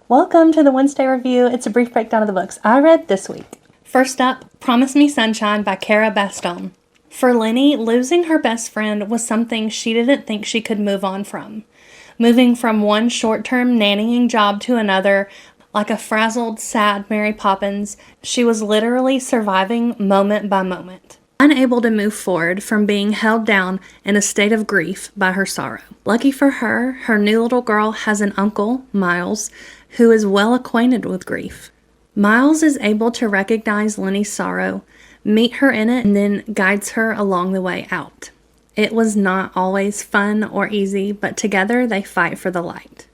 Welcome to the Wednesday review. It's a brief breakdown of the books I read this week. First up, Promise Me Sunshine by Cara Bastone. For Lenny, losing her best friend was something she didn't think she could move on from. Moving from one short-term nannying job to another, like a frazzled, sad Mary Poppins, she was literally surviving moment by moment, unable to move forward from being held down in a state of grief by her sorrow. Lucky for her, her new little girl has an uncle, Miles, who is well acquainted with grief. Miles is able to recognize Lenny's sorrow, meet her in it, and then guides her along the way out. It was not always fun or easy, but together they fight for the light.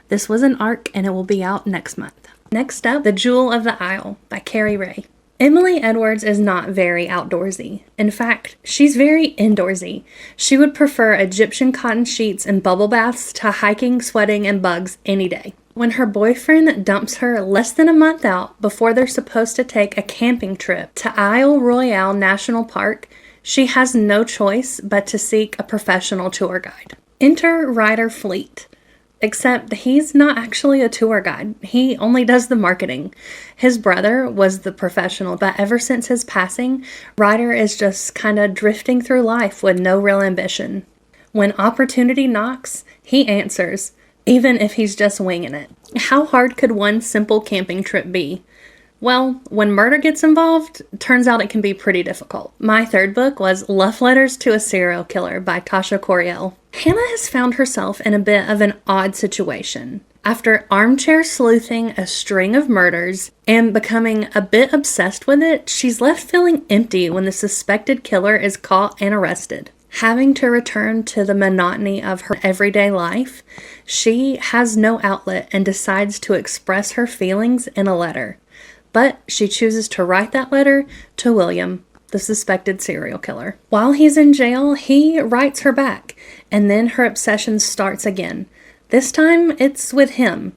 This was an arc, and it will be out next month. Next up, The Jewel of the Isle by Kerry. Emily Edwards is not very outdoorsy. In fact, she's very indoorsy. She would prefer Egyptian cotton sheets and bubble baths to hiking, sweating, and bugs any day. When her boyfriend dumps her less than a month out before they're supposed to take a camping trip to Isle Royale National Park, she has no choice but to seek a professional tour guide. Enter Ryder Fleet. Except he's not actually a tour guide. He only does the marketing. His brother was the professional, but ever since his passing, Ryder is just kind of drifting through life with no real ambition. When opportunity knocks, he answers, even if he's just winging it. How hard could one simple camping trip be? Well, when murder gets involved, turns out it can be pretty difficult. My third book was Love Letters to a Serial Killer by Tasha Coryell. Hannah has found herself in a bit of an odd situation. After armchair sleuthing a string of murders and becoming a bit obsessed with it, she's left feeling empty when the suspected killer is caught and arrested. Having to return to the monotony of her everyday life, she has no outlet and decides to express her feelings in a letter. But she chooses to write that letter to William, the suspected serial killer. While he's in jail, he writes her back, and then her obsession starts again. This time, it's with him.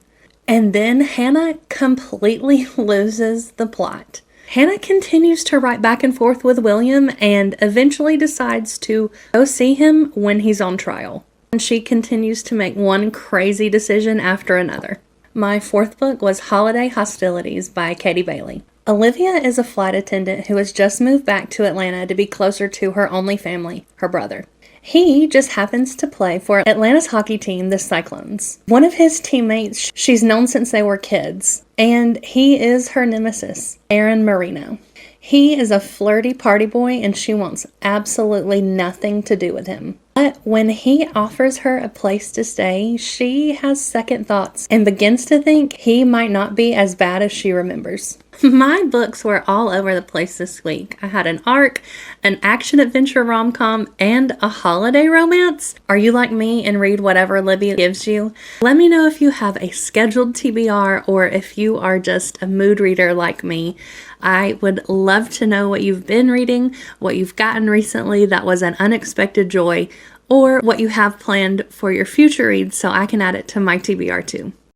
And then Hannah completely loses the plot. Hannah continues to write back and forth with William and eventually decides to go see him when he's on trial. And she continues to make one crazy decision after another. My fourth book was Hostilities by Katie Bailey. Olivia is a flight attendant who has just moved back to Atlanta to be closer to her only family, her brother. He just happens to play for Atlanta's hockey team, the Cyclones. One of his teammates she's known since they were kids, and he is her nemesis, Aaron Marino. He is a flirty party boy, and she wants absolutely nothing to do with him. But when he offers her a place to stay, she has second thoughts and begins to think he might not be as bad as she remembers. My books were all over the place this week. I had an arc, an action-adventure rom-com, and a holiday romance. Are you like me and read whatever Libby gives you? Let me know if you have a scheduled TBR or if you are just a mood reader like me. I would love to know what you've been reading, what you've gotten recently that was an unexpected joy, or what you have planned for your future reads so I can add it to my TBR too.